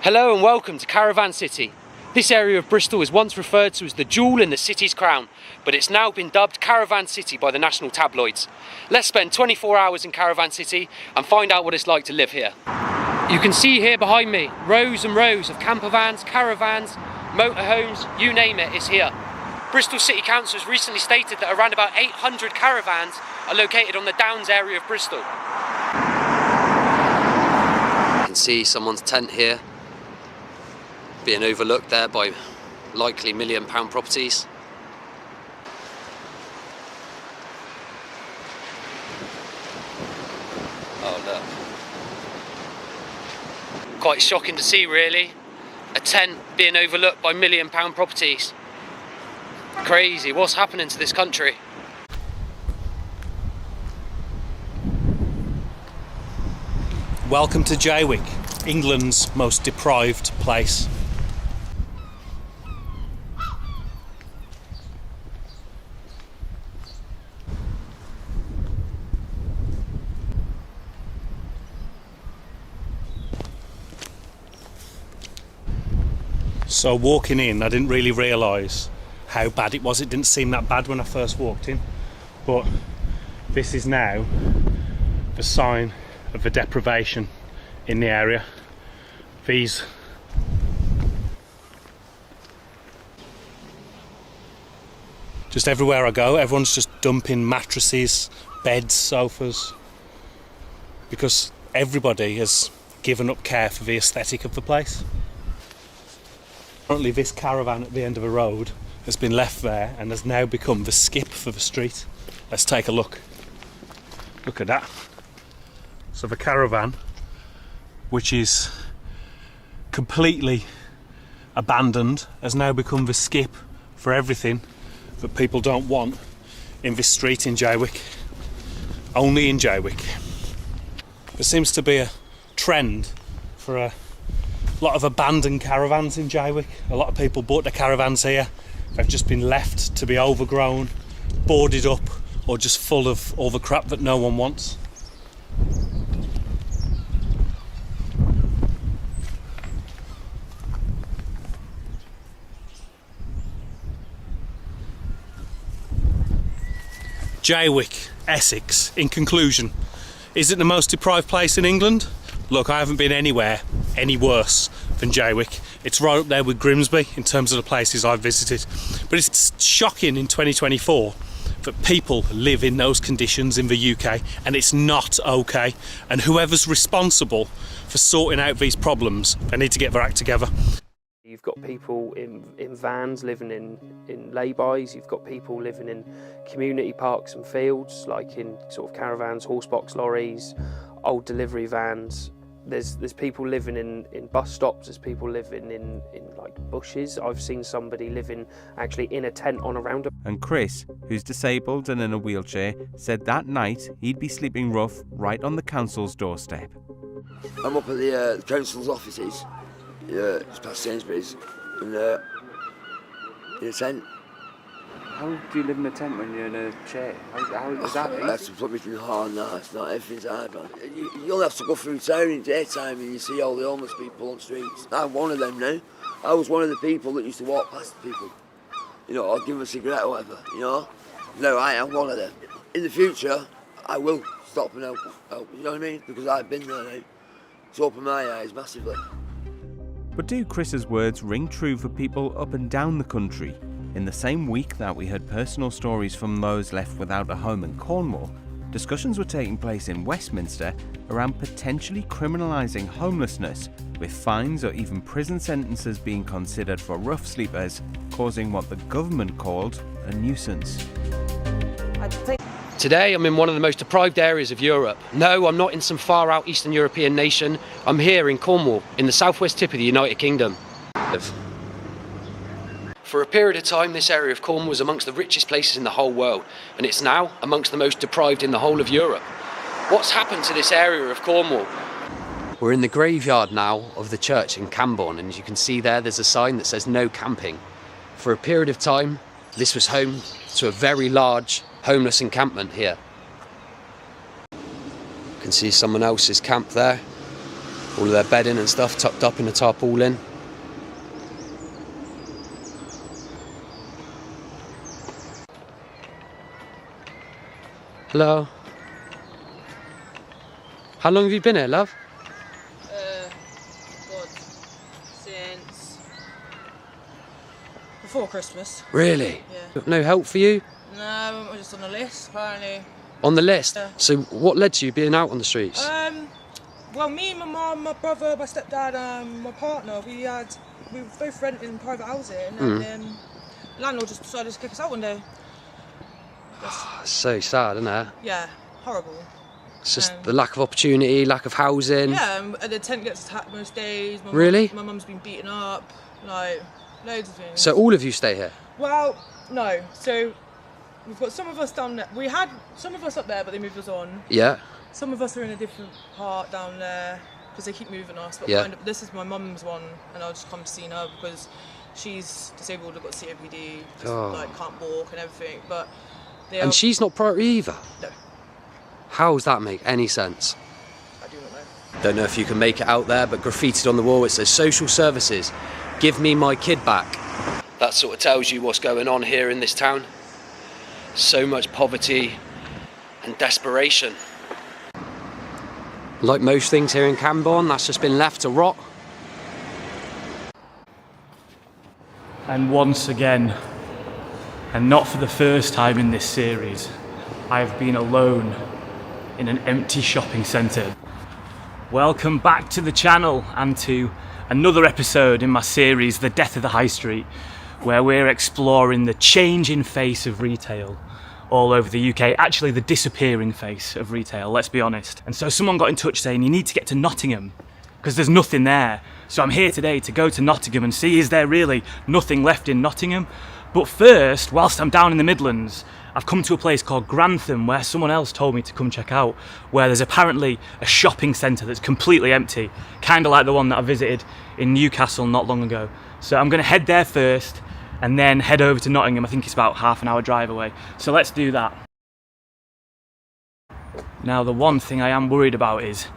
Hello and welcome to Caravan City. This area of Bristol was once referred to as the jewel in the city's crown, but it's now been dubbed Caravan City by the national tabloids. Let's spend 24 hours in Caravan City and find out what it's like to live here. You can see here behind me, rows and rows of camper vans, caravans, motorhomes, you name it, is here. Bristol City Council has recently stated that around about 800 caravans are located on the Downs area of Bristol. You can see someone's tent here, being overlooked there by likely £1 million properties. Oh look. Quite shocking to see really, a tent being overlooked by £1 million properties. Crazy, what's happening to this country? Welcome to Jaywick, England's most deprived place. So walking in, I didn't really realise how bad it was. It didn't seem that bad when I first walked in, but this is now the sign of the deprivation in the area. These just everywhere I go, everyone's just dumping mattresses, beds, sofas, because everybody has given up care for the aesthetic of the place. Currently this caravan at the end of the road has been left there and has now become the skip for the street. Let's take a look. Look at that. So the caravan, which is completely abandoned, has now become the skip for everything that people don't want in this street in Jaywick. Only in Jaywick. There seems to be a trend for a lot of abandoned caravans in Jaywick. A lot of people bought their caravans here. They've just been left to be overgrown, boarded up, or just full of all the crap that no one wants. Jaywick, Essex, in conclusion, is it the most deprived place in England? Look, I haven't been anywhere any worse than Jaywick. It's right up there with Grimsby in terms of the places I've visited. But it's shocking in 2024 that people live in those conditions in the UK, and it's not okay. And whoever's responsible for sorting out these problems, they need to get their act together. You've got people in vans living in lay-bys, you've got people living in community parks and fields, like in sort of caravans, horsebox lorries, old delivery vans. There's people living in bus stops, there's people living in like bushes. I've seen somebody living actually in a tent on a roundabout. And Chris, who's disabled and in a wheelchair, said that night he'd be sleeping rough right on the council's doorstep. I'm up at the council's offices, it's past Sainsbury's, and in a tent. How do you live in a tent when you're in a chair? How is that easy? That's something hard now, it's not, everything's hard, man. You only have to go through town in daytime and you see all the homeless people on the streets. I'm one of them now. I was one of the people that used to walk past the people, you know, or give them a cigarette or whatever, you know. No, I am one of them. In the future, I will stop and help, you know what I mean? Because I've been there now. It's opened my eyes massively. But do Chris's words ring true for people up and down the country? In the same week that we heard personal stories from those left without a home in Cornwall, discussions were taking place in Westminster around potentially criminalising homelessness, with fines or even prison sentences being considered for rough sleepers, causing what the government called a nuisance. Today I'm in one of the most deprived areas of Europe. No, I'm not in some far out Eastern European nation. I'm here in Cornwall, in the southwest tip of the United Kingdom. For a period of time, this area of Cornwall was amongst the richest places in the whole world, and it's now amongst the most deprived in the whole of Europe. What's happened to this area of Cornwall? We're in the graveyard now of the church in Camborne, and as you can see there's a sign that says no camping. For a period of time, this was home to a very large homeless encampment here. You can see someone else's camp there. All of their bedding and stuff tucked up in the tarpaulin. Hello. How long have you been here, love? God, since before Christmas. Really? Yeah. No help for you? No, we're just on the list, apparently. On the list? Yeah. So what led to you being out on the streets? Well, me, my mum, my brother, my stepdad, my partner, we were both renting private housing, and landlord just decided to kick us out one day. So sad, isn't it? Yeah, horrible. It's just the lack of opportunity, lack of housing. Yeah, and the tent gets attacked most days. Really? My mum's been beaten up, like, loads of things. So all of you stay here? Well, no. So we've got some of us down there. We had some of us up there, but they moved us on. Yeah. Some of us are in a different part down there because they keep moving us. But Yeah. this is my mum's one, and I'll just come to see her because she's disabled, got COPD, just like can't walk and everything. But and she's not priority either? No. How does that make any sense? I do not know. Don't know if you can make it out there, but graffitied on the wall it says social services, give me my kid back. That sort of tells you what's going on here in this town. So much poverty and desperation. Like most things here in Camborne, that's just been left to rot. And once again, and not for the first time in this series, I've been alone in an empty shopping centre. Welcome back to the channel and to another episode in my series, The Death of the High Street, where we're exploring the changing face of retail all over the UK, actually the disappearing face of retail, let's be honest. And so someone got in touch saying you need to get to Nottingham because there's nothing there. So I'm here today to go to Nottingham and see is there really nothing left in Nottingham. But first, whilst I'm down in the Midlands, I've come to a place called Grantham where someone else told me to come check out, where there's apparently a shopping centre that's completely empty, kind of like the one that I visited in Newcastle not long ago. So I'm going to head there first and then head over to Nottingham. I think it's about half an hour drive away. So let's do that. Now, the one thing I am worried about is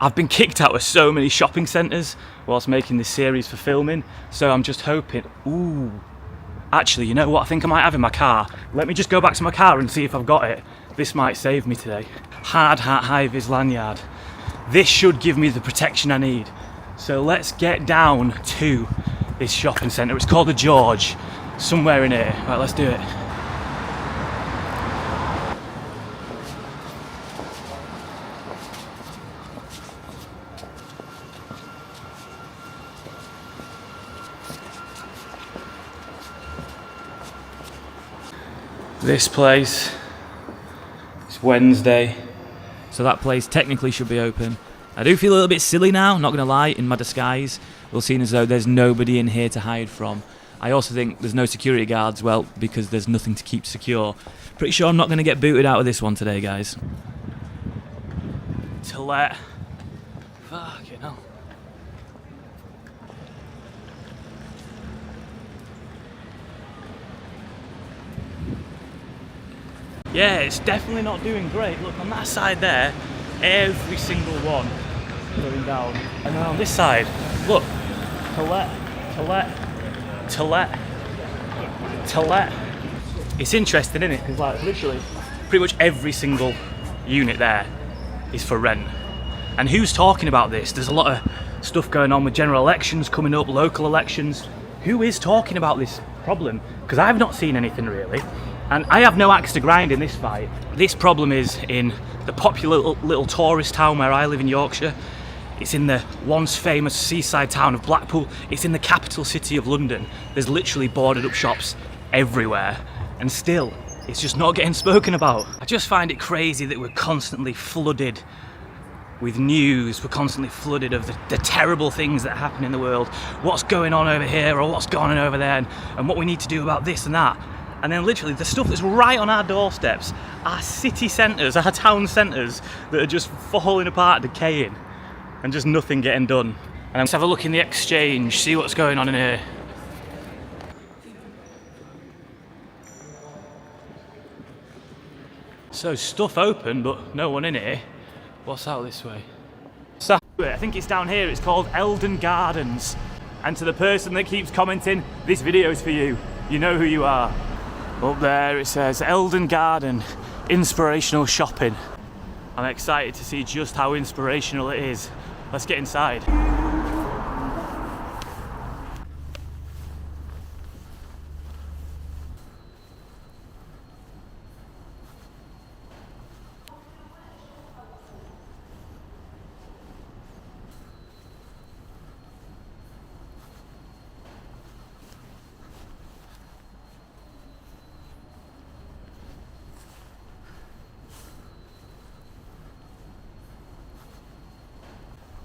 I've been kicked out of so many shopping centres whilst making this series for filming. So I'm just hoping, actually, you know what I think I might have in my car? Let me just go back to my car and see if I've got it. This might save me today. Hard Hat High-Vis lanyard. This should give me the protection I need. So let's get down to this shopping centre. It's called the George, somewhere in here. Right, let's do it. This place, it's Wednesday, so that place technically should be open. I do feel a little bit silly now, not going to lie, in my disguise. We'll seem as though there's nobody in here to hide from. I also think there's no security guards, well, because there's nothing to keep secure. Pretty sure I'm not going to get booted out of this one today, guys. To let... Fucking hell. Yeah, it's definitely not doing great. Look, on that side there, every single one going down. And then on this side, look, to let. It's interesting, isn't it? Because like literally, pretty much every single unit there is for rent. And who's talking about this? There's a lot of stuff going on with general elections coming up, local elections. Who is talking about this problem? Because I've not seen anything really. And I have no axe to grind in this fight. This problem is in the popular little tourist town where I live in Yorkshire. It's in the once famous seaside town of Blackpool. It's in the capital city of London. There's literally boarded up shops everywhere. And still, it's just not getting spoken about. I just find it crazy that we're constantly flooded with news. We're constantly flooded of the terrible things that happen in the world. What's going on over here or what's going on over there and what we need to do about this and that. And then literally the stuff that's right on our doorsteps, our city centres, our town centres that are just falling apart, decaying, and just nothing getting done. And let's have a look in the exchange, see what's going on in here. So stuff open, but no one in here. What's out this way? I think it's down here, it's called Eldon Gardens. And to the person that keeps commenting, this video's for you. You know who you are. Up there it says Eldon Garden, inspirational shopping. I'm excited to see just how inspirational it is. Let's get inside.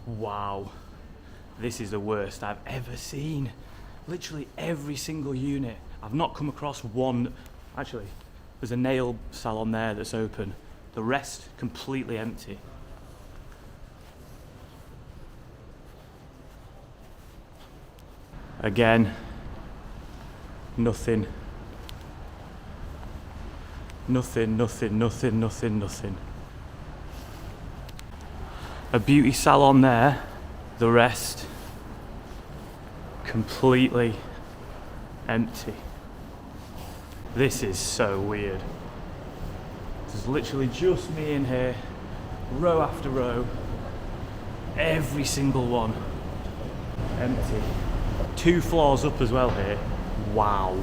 Wow, this is the worst I've ever seen. Literally every single unit. I've not come across one. Actually, there's a nail salon there that's open. The rest completely empty. Again, nothing. Nothing, nothing, nothing, nothing, nothing. A beauty salon there, the rest completely empty. This is so weird. There's literally just me in here, row after row, every single one empty. 2 floors up as well here. Wow.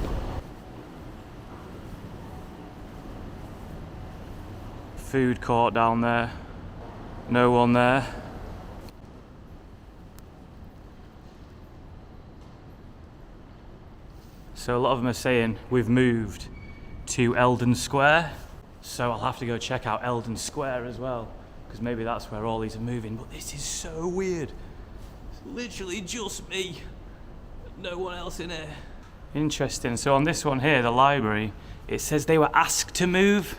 Food court down there. No one there. So a lot of them are saying we've moved to Eldon Square. So I'll have to go check out Eldon Square as well, because maybe that's where all these are moving. But this is so weird. It's literally just me. No one else in here. Interesting. So on this one here, the library, it says they were asked to move.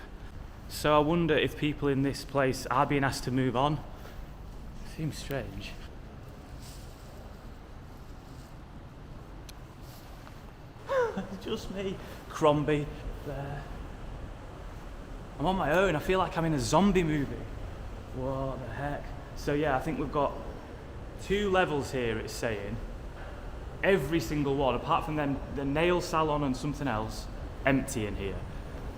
So I wonder if people in this place are being asked to move on. Seems strange. It's just me. Crombie there. I'm on my own. I feel like I'm in a zombie movie. What the heck? So yeah, I think we've got 2 levels here, it's saying. Every single one, apart from them, the nail salon and something else, empty in here.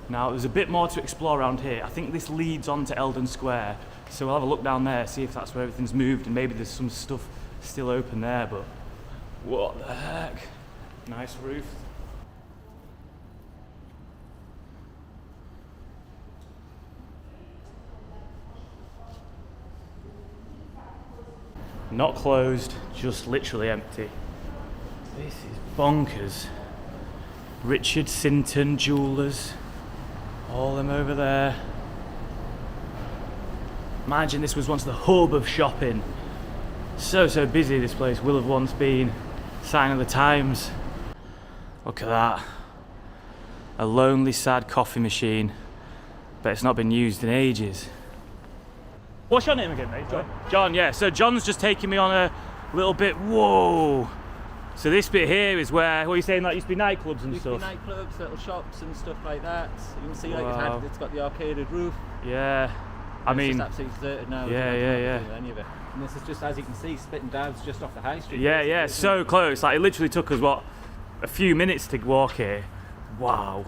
Now, there's a bit more to explore around here. I think this leads on to Eldon Square, so we'll have a look down there, see if that's where everything's moved, and maybe there's some stuff still open there, but what the heck? Nice roof. Not closed, just literally empty. This is bonkers. Richard Sinton Jewellers. All them over there. Imagine this was once the hub of shopping. So busy this place will have once been. Sign of the times. Look at that. A lonely, sad coffee machine. But it's not been used in ages. What's your name again, mate? John? John, yeah. So John's just taking me on a little bit. Whoa! So this bit here is where, what are you saying, that used to be nightclubs and stuff? Used to be nightclubs, little shops and stuff like that. You can see like it's got the arcaded roof. Yeah. I mean, it's just absolutely deserted now. Yeah. Any of it. And this is just, as you can see, Spitting Downs just off the high street. Yeah, so close. Like, it literally took us, what, a few minutes to walk here. Wow.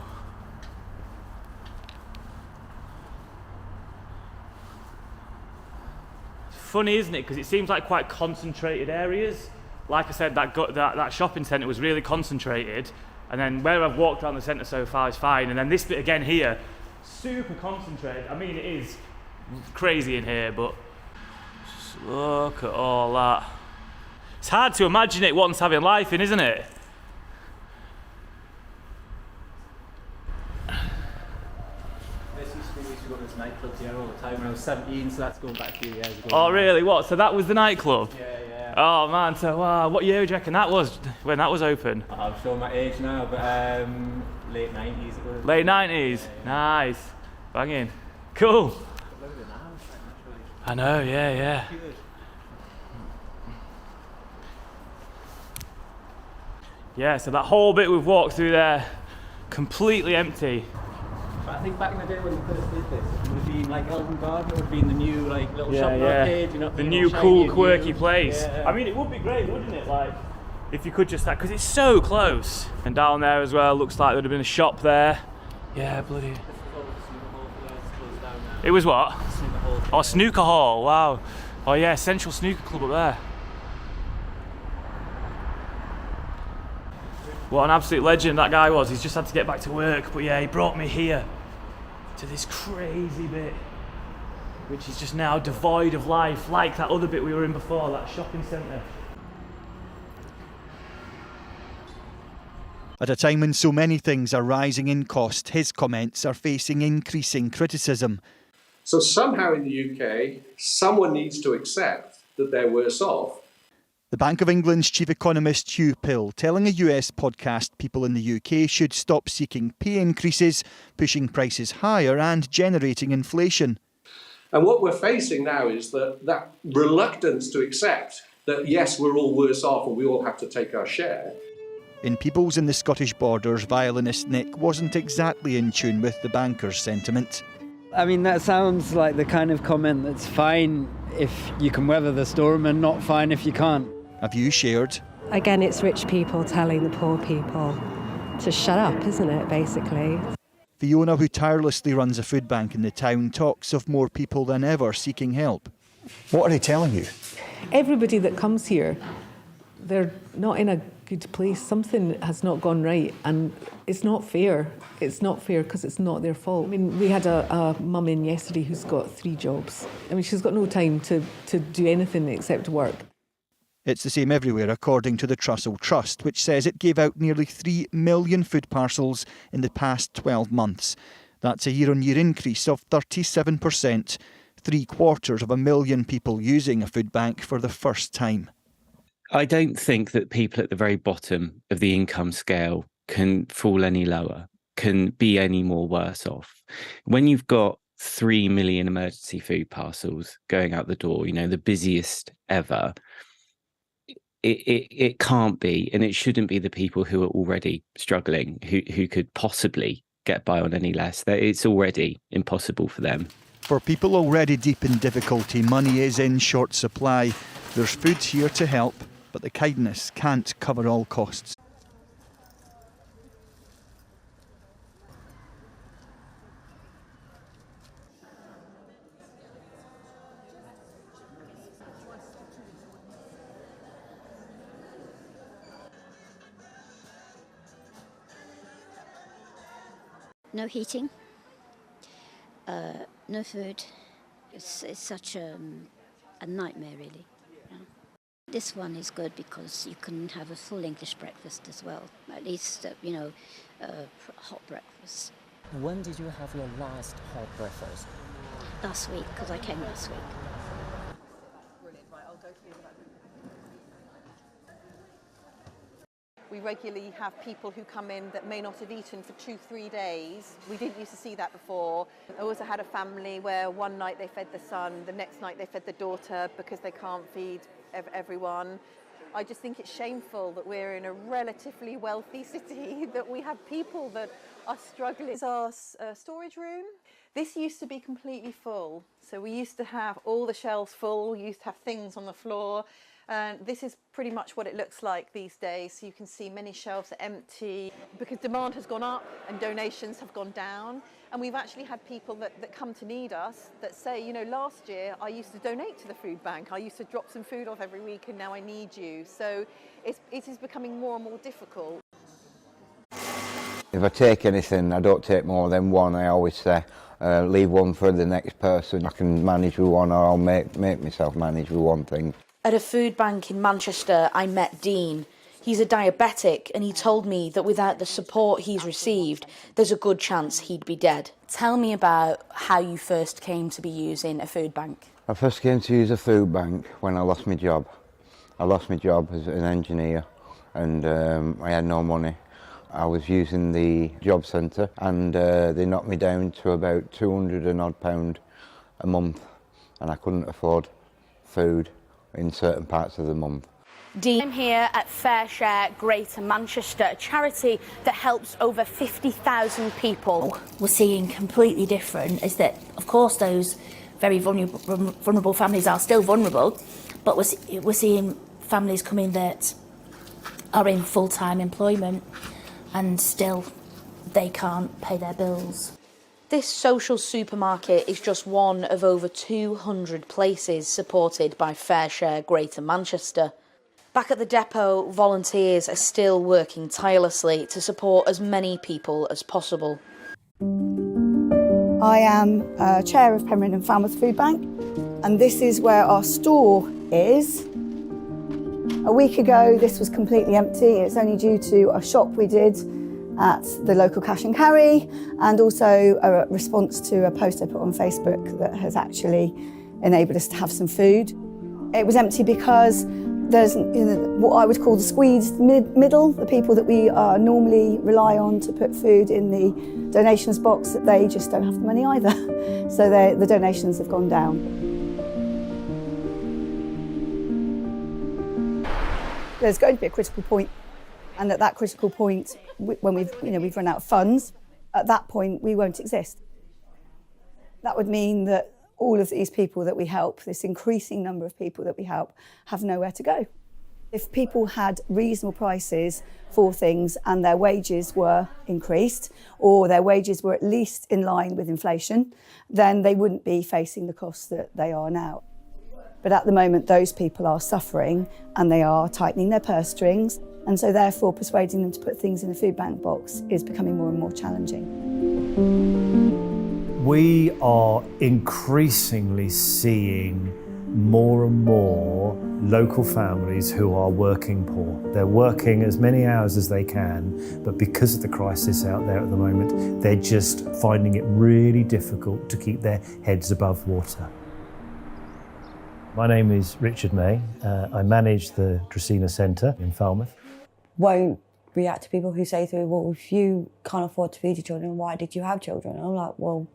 It's funny, isn't it? Because it seems like quite concentrated areas. Like I said, that shopping centre was really concentrated, and then where I've walked around the centre so far is fine, and then this bit again here, super concentrated. I mean, it is crazy in here, but just look at all that. It's hard to imagine it once having life in, isn't it? This used to go to this nightclubs here all the time when I was 17, so that's going back a few years ago. Oh, really? What? So that was the nightclub? Yeah. Oh man, so what year do you reckon that was, when that was open? I'm showing my age now, but late 90s it was. Late 90s? Yeah. Nice. Banging. Cool. Look at it now, I know, yeah. Yeah, so that whole bit we've walked through there, completely empty. But I think back in the day when we first did this, it would have been like Elton Garden, it would have been the new like little shop arcade, you know, the you new know, cool, shiny quirky new. place. Yeah. I mean, it would be great, wouldn't it? Like, if you could just that, because it's so close. And down there as well, looks like there'd have been a shop there. Yeah, bloody. It was what? Snooker Hall. Oh, snooker hall. Wow. Oh yeah, Central Snooker Club up there. What an absolute legend that guy was. He's just had to get back to work, but yeah, he brought me here to this crazy bit, which is just now devoid of life, like that other bit we were in before, that shopping centre. At a time when so many things are rising in cost, his comments are facing increasing criticism. So somehow in the UK, someone needs to accept that they're worse off. The Bank of England's chief economist Hugh Pill telling a US podcast people in the UK should stop seeking pay increases, pushing prices higher and generating inflation. And what we're facing now is that reluctance to accept that, yes, we're all worse off and we all have to take our share. In Peebles and the Scottish Borders, violinist Nick wasn't exactly in tune with the banker's sentiment. I mean, that sounds like the kind of comment that's fine if you can weather the storm and not fine if you can't. A view shared. Again, it's rich people telling the poor people to shut up, isn't it, basically? Fiona, who tirelessly runs a food bank in the town, talks of more people than ever seeking help. What are they telling you? Everybody that comes here, they're not in a good place. Something has not gone right, and it's not fair. It's not fair because it's not their fault. I mean, we had a mum in yesterday who's got 3 jobs. I mean, she's got no time to do anything except work. It's the same everywhere, according to the Trussell Trust, which says it gave out nearly 3 million food parcels in the past 12 months. That's a year-on-year increase of 37%, 750,000 people using a food bank for the first time. I don't think that people at the very bottom of the income scale can fall any lower, can be any more worse off. When you've got 3 million emergency food parcels going out the door, you know, the busiest ever, it can't be, and it shouldn't be the people who are already struggling, who could possibly get by on any less. It's already impossible for them. For people already deep in difficulty, money is in short supply. There's food here to help, but the kindness can't cover all costs. No heating, no food. It's such a nightmare, really. Yeah. This one is good because you can have a full English breakfast as well. At least, hot breakfast. When did you have your last hot breakfast? Last week, because I came last week. We regularly have people who come in that may not have eaten for 2-3 days. We didn't used to see that before. I also had a family where one night they fed the son, the next night they fed the daughter because they can't feed everyone. I just think it's shameful that we're in a relatively wealthy city that we have people that are struggling. This is our storage room. This used to be completely full. So we used to have all the shelves full, we used to have things on the floor. And this is pretty much what it looks like these days. So you can see many shelves are empty because demand has gone up and donations have gone down. And we've actually had people that come to need us that say, you know, last year I used to donate to the food bank. I used to drop some food off every week and now I need you. So it is becoming more and more difficult. If I take anything, I don't take more than one. I always say, leave one for the next person. I can manage with one, or I'll make myself manage with one thing. At a food bank in Manchester, I met Dean. He's a diabetic and he told me that without the support he's received, there's a good chance he'd be dead. Tell me about how you first came to be using a food bank. I first came to use a food bank when I lost my job. I lost my job as an engineer and I had no money. I was using the job centre and they knocked me down to about £200 and odd a month and I couldn't afford food in certain parts of the month. Dean. I'm here at Fair Share Greater Manchester, a charity that helps over 50,000 people. We're seeing completely different is that, of course, those very vulnerable families are still vulnerable, but we're seeing families come in that are in full-time employment and still they can't pay their bills. This social supermarket is just one of over 200 places supported by Fair Share Greater Manchester. Back at the depot, volunteers are still working tirelessly to support as many people as possible. I am chair of Penryn and Falmouth Food Bank, and this is where our store is. A week ago, this was completely empty. It's only due to a shop we did at the local cash and carry, and also a response to a post I put on Facebook that has actually enabled us to have some food. It was empty because there's what I would call the squeezed middle, the people that we normally rely on to put food in the donations box, that they just don't have the money either. So the donations have gone down. There's going to be a critical point, and at that critical point, when we've run out of funds, at that point we won't exist. That would mean that all of these people that we help, this increasing number of people that we help, have nowhere to go. If people had reasonable prices for things and their wages were increased, or their wages were at least in line with inflation, then they wouldn't be facing the costs that they are now. But at the moment, those people are suffering and they are tightening their purse strings, and so therefore persuading them to put things in a food bank box is becoming more and more challenging. We are increasingly seeing more and more local families who are working poor. They're working as many hours as they can, but because of the crisis out there at the moment, they're just finding it really difficult to keep their heads above water. My name is Richard May. I manage the Dracaena Centre in Falmouth. Won't react to people who say to me, well, if you can't afford to feed your children, why did you have children? And I'm like, well,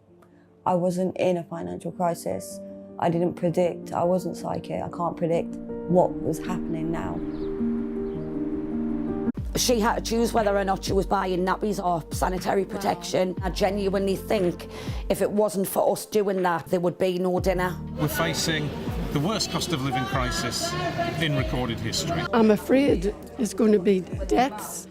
I wasn't in a financial crisis. I didn't predict, I wasn't psychic, I can't predict what was happening now. She had to choose whether or not she was buying nappies or sanitary protection. I genuinely think if it wasn't for us doing that, there would be no dinner. We're facing the worst cost of living crisis in recorded history. I'm afraid it's going to be deaths.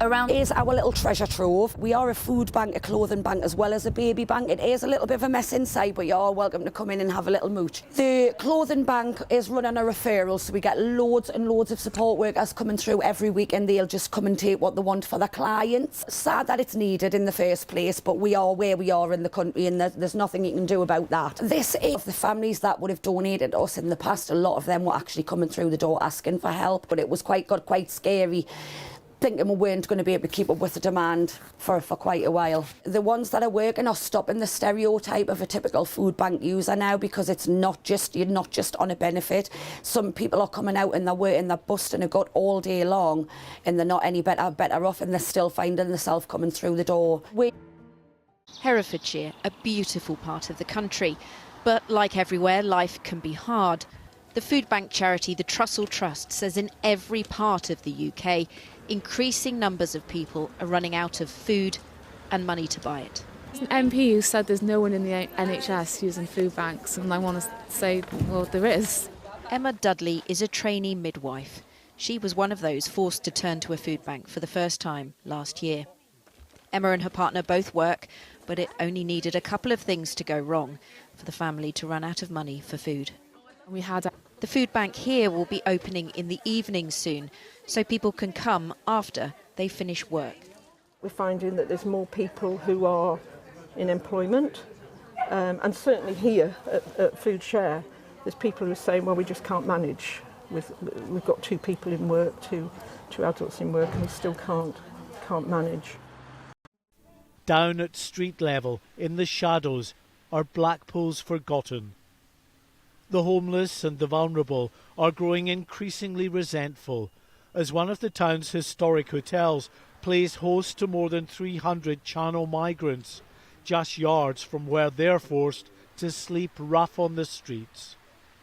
Around is our little treasure trove. We are a food bank, a clothing bank, as well as a baby bank. It is a little bit of a mess inside, but you're all welcome to come in and have a little mooch. The clothing bank is running a referral, so we get loads and loads of support workers coming through every week, and they'll just come and take what they want for their clients. Sad that it's needed in the first place, but we are where we are in the country, and there's nothing you can do about that. This is the families that would have donated us in the past. A lot of them were actually coming through the door asking for help, but it was got quite scary, thinking we weren't going to be able to keep up with the demand for quite a while. The ones that are working are stopping the stereotype of a typical food bank user now, because it's not just, you're not just on a benefit. Some people are coming out and they're working, they're busting a gut all day long, and they're not any better off, and they're still finding themselves coming through the door. Herefordshire, a beautiful part of the country, but like everywhere, life can be hard. The food bank charity, the Trussell Trust, says in every part of the UK, increasing numbers of people are running out of food and money to buy it. There's an MP who said there's no one in the NHS using food banks, and I want to say, well, there is. Emma Dudley is a trainee midwife. She was one of those forced to turn to a food bank for the first time last year. Emma and her partner both work, but it only needed a couple of things to go wrong for the family to run out of money for food. The food bank here will be opening in the evening soon, so people can come after they finish work. We're finding that there's more people who are in employment, and certainly here at Food Share, there's people who are saying, well, we just can't manage. We've got 2 people in work, two adults in work, and we still can't manage. Down at street level, in the shadows, are Blackpool's forgotten. The homeless and the vulnerable are growing increasingly resentful as one of the town's historic hotels plays host to more than 300 Channel migrants, just yards from where they're forced to sleep rough on the streets.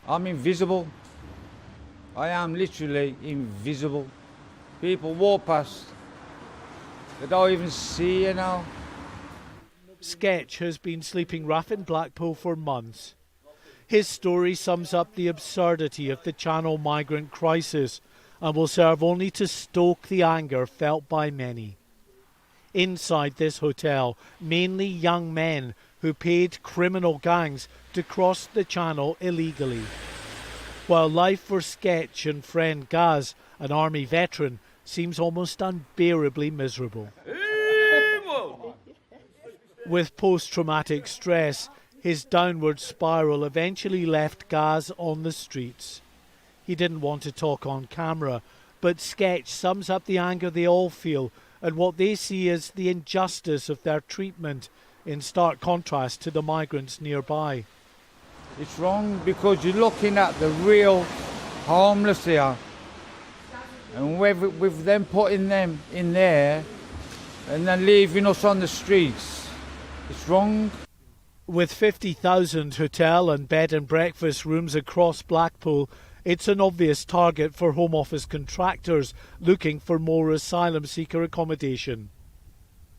I'm invisible. I am literally invisible. People walk past, they don't even see you now. Sketch has been sleeping rough in Blackpool for months. His story sums up the absurdity of the Channel migrant crisis and will serve only to stoke the anger felt by many. Inside this hotel, mainly young men who paid criminal gangs to cross the Channel illegally. While life for Sketch and friend Gaz, an army veteran, seems almost unbearably miserable. With post-traumatic stress, his downward spiral eventually left Gaz on the streets. He didn't want to talk on camera, but Sketch sums up the anger they all feel and what they see as the injustice of their treatment, in stark contrast to the migrants nearby. It's wrong because you're looking at the real homeless here, and with them putting them in there and then leaving us on the streets, it's wrong. With 50,000 hotel and bed and breakfast rooms across Blackpool, it's an obvious target for Home Office contractors looking for more asylum seeker accommodation.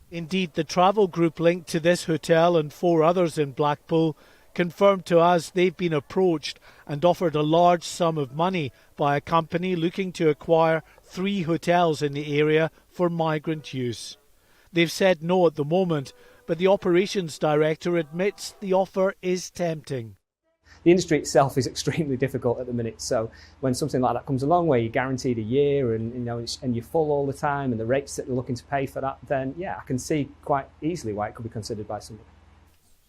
Indeed, the travel group linked to this hotel and 4 others in Blackpool confirmed to us they've been approached and offered a large sum of money by a company looking to acquire 3 hotels in the area for migrant use. They've said no at the moment, but the operations director admits the offer is tempting. The industry itself is extremely difficult at the minute, so when something like that comes along where you're guaranteed a year and you're full all the time and the rates that they're looking to pay for that, then yeah, I can see quite easily why it could be considered by somebody.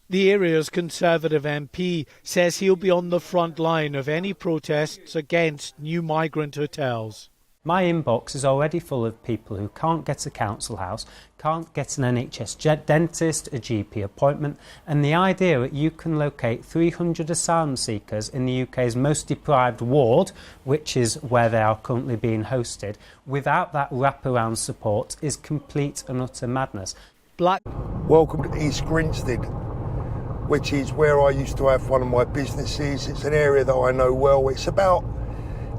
The area's Conservative MP says he'll be on the front line of any protests against new migrant hotels. My inbox is already full of people who can't get a council house, can't get an NHS dentist, a GP appointment, and the idea that you can locate 300 asylum seekers in the UK's most deprived ward, which is where they are currently being hosted, without that wraparound support is complete and utter madness. Welcome to East Grinstead, which is where I used to have one of my businesses. It's an area that I know well. It's about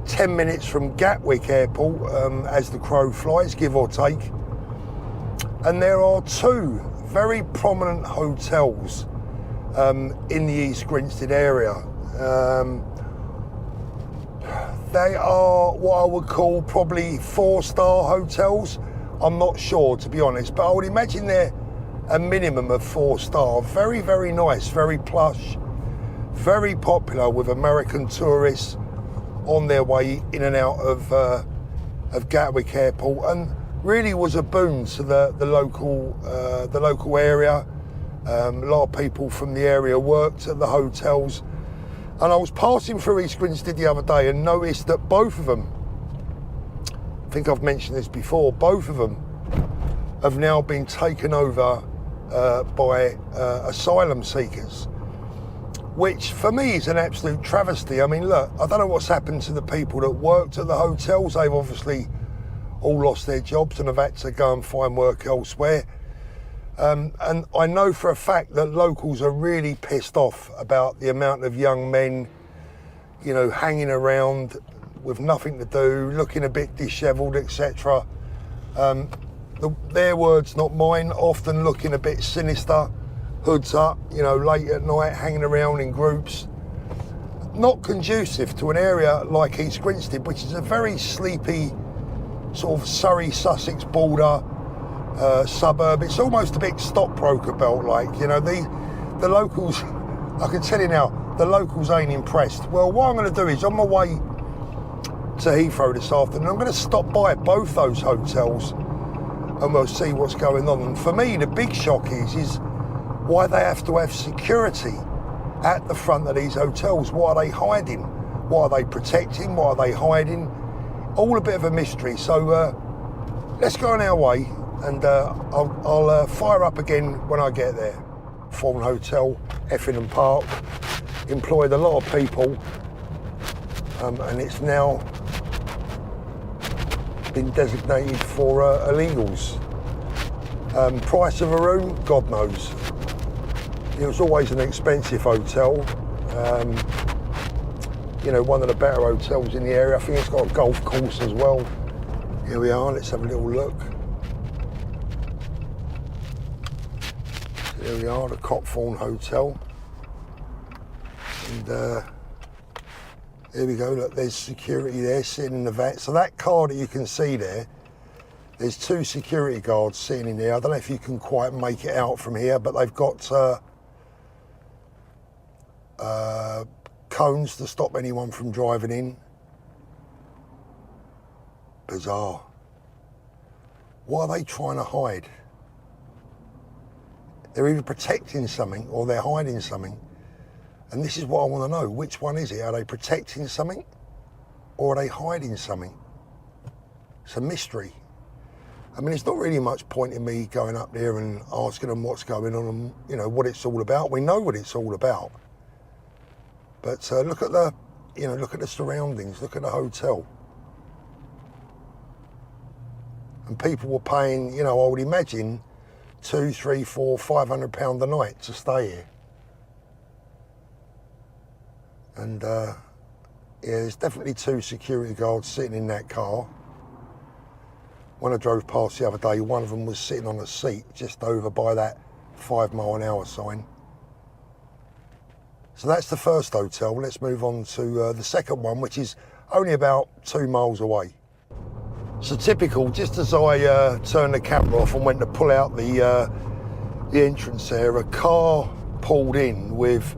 10 minutes from Gatwick Airport, as the crow flies, give or take. And there are 2 very prominent hotels in the East Grinstead area. They are what I would call probably 4-star hotels. I'm not sure, to be honest, but I would imagine they're a minimum of 4-star. Very, very nice, very plush, very popular with American tourists on their way in and out of Gatwick Airport, and really was a boon to the local area. A lot of people from the area worked at the hotels, and I was passing through East Grinstead the other day and noticed that both of them, I think I've mentioned this before, both of them have now been taken over by asylum seekers, which for me is an absolute travesty. I mean, look, I don't know what's happened to the people that worked at the hotels. They've obviously all lost their jobs and have had to go and find work elsewhere. And I know for a fact that locals are really pissed off about the amount of young men, you know, hanging around with nothing to do, looking a bit dishevelled, etc. Their words, not mine, often looking a bit sinister, hoods up, you know, late at night, hanging around in groups. Not conducive to an area like East Grinstead, which is a very sleepy sort of Surrey, Sussex border suburb. It's almost a big stockbroker belt, like, you know, the locals, I can tell you now, the locals ain't impressed. Well, what I'm going to do is, on my way to Heathrow this afternoon, I'm going to stop by both those hotels and we'll see what's going on. And for me, the big shock is why they have to have security at the front of these hotels. What are they hiding? What are they protecting? What are they hiding? All a bit of a mystery. So let's go on our way, and I'll fire up again when I get there. Fawn Hotel, Effingham Park, employed a lot of people, and it's now been designated for illegals. Price of a room, God knows. It was always an expensive hotel. you know, one of the better hotels in the area. I think it's got a golf course as well. Here we are, let's have a little look. So here we are, the Copthorne Hotel. And here we go, look, there's security there sitting in the van. So that car that you can see there, there's 2 security guards sitting in there. I don't know if you can quite make it out from here, but they've got cones to stop anyone from driving in. Bizarre. What are they trying to hide? They're either protecting something or they're hiding something. And this is what I want to know. Which one is it? Are they protecting something or are they hiding something? It's a mystery. I mean, it's not really much point in me going up there and asking them what's going on and, you know, what it's all about. We know what it's all about. But look at the, you know, look at the surroundings. Look at the hotel. And people were paying, you know, I would imagine £200, £300, £400, £500 a night to stay here. And yeah, there's definitely 2 security guards sitting in that car. When I drove past the other day, one of them was sitting on a seat just over by that 5 mile an hour sign. So that's the first hotel. Let's move on to the second one, which is only about 2 miles away. So typical, just as I turned the camera off and went to pull out the entrance there, a car pulled in with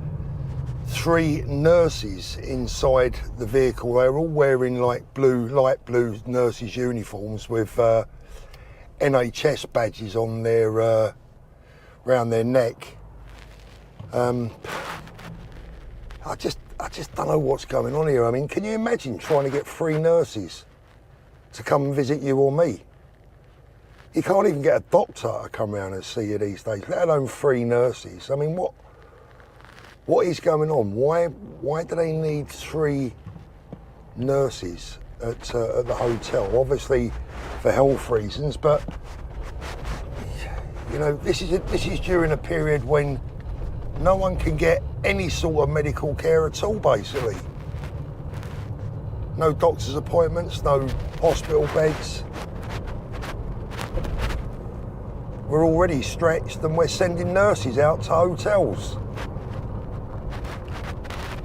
3 nurses inside the vehicle. They were all wearing like light blue nurses' uniforms with NHS badges on their around their neck. I just don't know what's going on here. I mean, can you imagine trying to get 3 nurses to come and visit you or me? You can't even get a doctor to come around and see you these days, let alone 3 nurses. I mean, what is going on? Why do they need 3 nurses at the hotel? Obviously for health reasons, but you know, this is during a period when no one can get any sort of medical care at all, basically. No doctor's appointments, no hospital beds. We're already stretched and we're sending nurses out to hotels.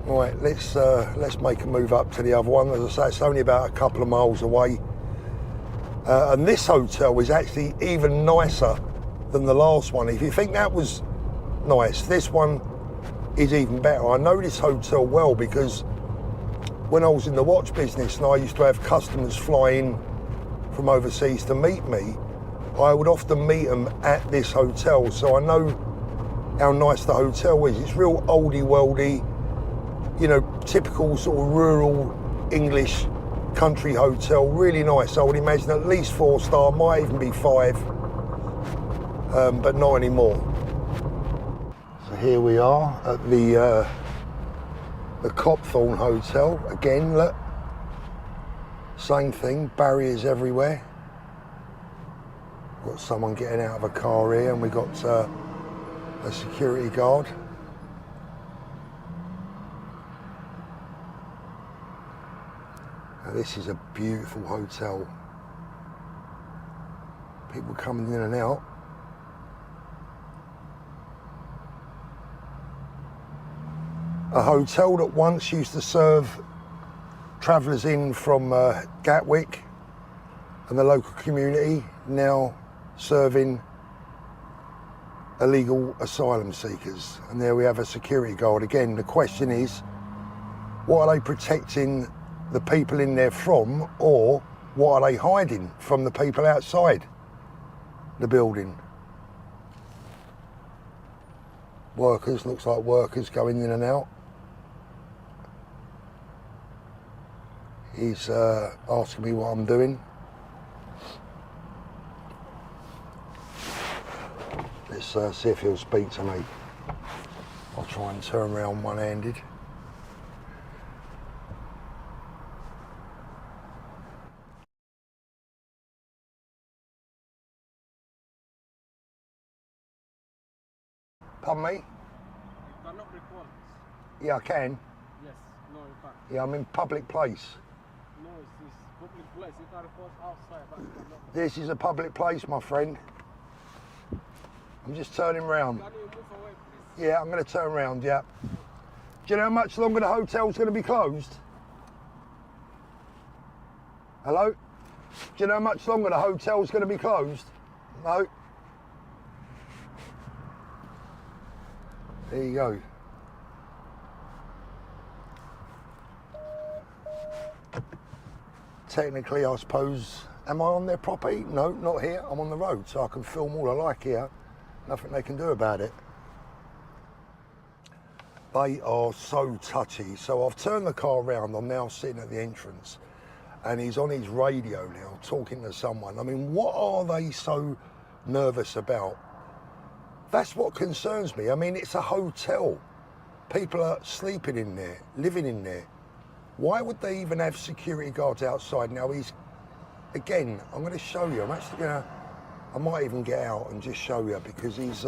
Right, let's make a move up to the other one. As I say, it's only about a couple of miles away. And this hotel is actually even nicer than the last one. If you think that was nice, this one is even better. I know this hotel well because when I was in the watch business and I used to have customers fly in from overseas to meet me, I would often meet them at this hotel, so I know how nice the hotel is. It's real oldie-worldy, you know, typical sort of rural English country hotel, really nice. I would imagine at least 4-star, might even be 5, but not anymore. So here we are at the Copthorne Hotel. Again, look, same thing, barriers everywhere. Got someone getting out of a car here, and we got a security guard. Now, this is a beautiful hotel. People coming in and out. A hotel that once used to serve travellers in from Gatwick and the local community, now serving illegal asylum seekers. And there we have a security guard. Again, the question is, what are they protecting the people in there from, or what are they hiding from the people outside the building? Workers, looks like workers going in and out. He's asking me what I'm doing. Let's see if he'll speak to me. I'll try and turn around one-handed. Pardon me? You cannot record. Yeah, I can. Yes, no, you can't. Yeah, I'm in public place. No, it's public place. You can report outside. But you cannot. This is a public place, my friend. I'm just turning round. Can you move away, please? Yeah, I'm going to turn round, yeah. Do you know how much longer the hotel's going to be closed? Hello? Do you know how much longer the hotel's going to be closed? No? There you go. Technically, I suppose, am I on their property? No, not here. I'm on the road, so I can film all I like here. Nothing they can do about it. They are so touchy. So I've turned the car around. I'm now sitting at the entrance, and he's on his radio now, talking to someone. I mean, what are they so nervous about? That's what concerns me. I mean, it's a hotel. People are sleeping in there, living in there. Why would they even have security guards outside? Now he's, again, I'm going to show you. I'm actually going to, I might even get out and just show you, because he's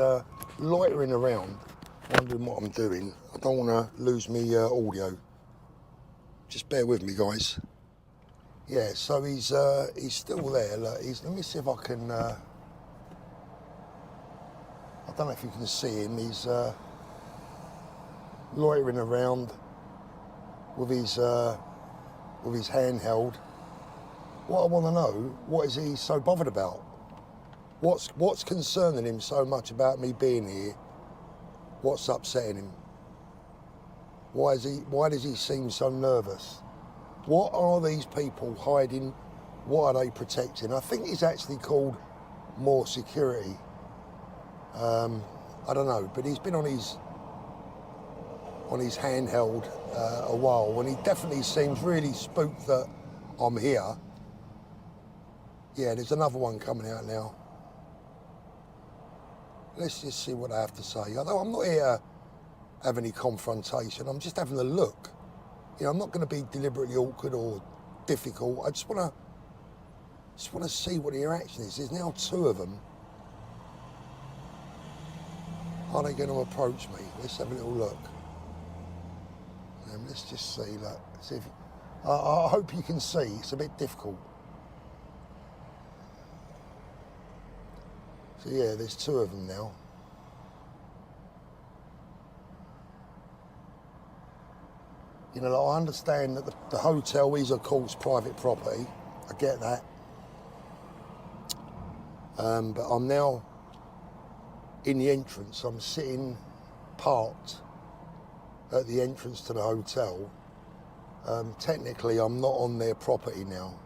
loitering around, wondering what I'm doing. I don't want to lose me audio. Just bear with me, guys. Yeah, so he's still there. Look, let me see if I can. I don't know if you can see him. He's loitering around with his handheld. What I want to know, what is he so bothered about? What's concerning him so much about me being here? What's upsetting him? Why does he seem so nervous? What are these people hiding? What are they protecting? I think he's actually called more security. I don't know, but he's been on his handheld a while, and he definitely seems really spooked that I'm here. Yeah, there's another one coming out now. Let's just see what I have to say. Although I'm not here to have any confrontation, I'm just having a look. You know, I'm not going to be deliberately awkward or difficult. I just want to see what the reaction is. There's now two of them. Are they going to approach me? Let's have a little look. Let's just see. Look, see if I hope you can see. It's a bit difficult. So yeah, there's two of them now. You know, I understand that the hotel is, of course, private property. I get that. But I'm now in the entrance. I'm sitting parked at the entrance to the hotel. Technically, I'm not on their property now.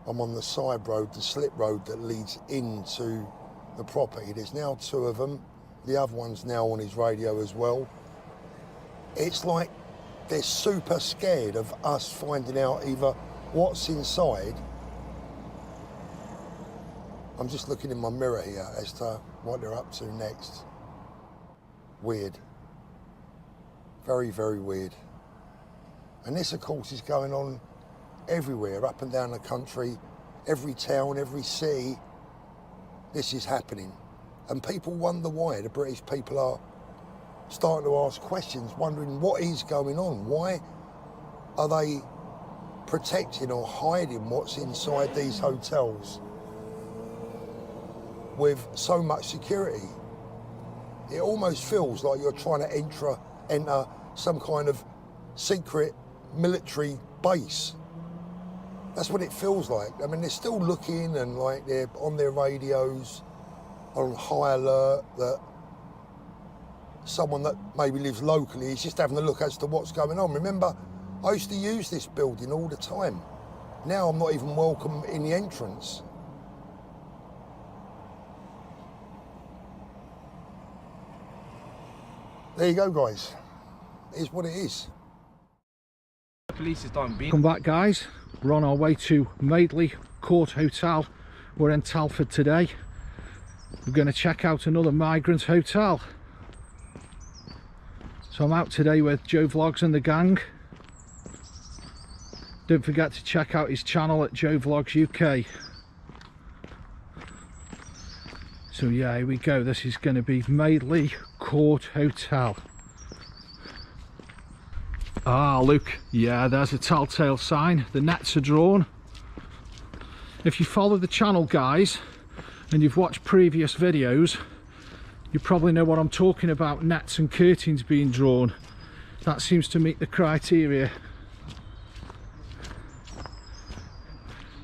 I'm on the side road, the slip road that leads into the property. There's now two of them. The other one's now on his radio as well. It's like they're super scared of us finding out either what's inside. I'm just looking in my mirror here as to what they're up to next. Weird. Very, very weird. And this, of course, is going on everywhere, up and down the country, every town, every city. This is happening. And people wonder why. The British people are starting to ask questions, wondering what is going on. Why are they protecting or hiding what's inside these hotels with so much security? It almost feels like you're trying to enter some kind of secret military base. That's what it feels like. I mean, they're still looking, and like they're on their radios on high alert that someone that maybe lives locally is just having a look as to what's going on. Remember, I used to use this building all the time. Now I'm not even welcome in the entrance. There you go, guys. It is what it is. Police is done. Come back, guys. We're on our way to Madeley Court Hotel. We're in Telford today. We're going to check out another migrant hotel. So I'm out today with Joe Vlogs and the gang. Don't forget to check out his channel at Joe Vlogs UK. So yeah, here we go. This is going to be Madeley Court Hotel. Ah, look, yeah, there's a telltale sign. The nets are drawn. If you follow the channel, guys, and you've watched previous videos, you probably know what I'm talking about, nets and curtains being drawn. That seems to meet the criteria.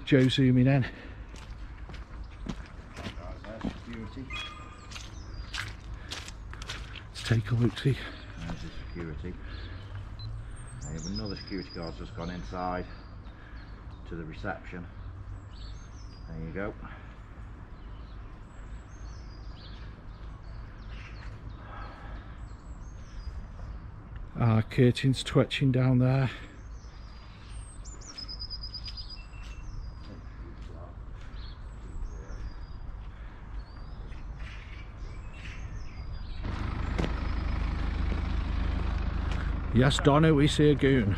Joe zooming in. Let's take a look, see. There's the security. I have another security guard's just gone inside to the reception. There you go. Curtains twitching down there. Yes, Donna, we see a goon.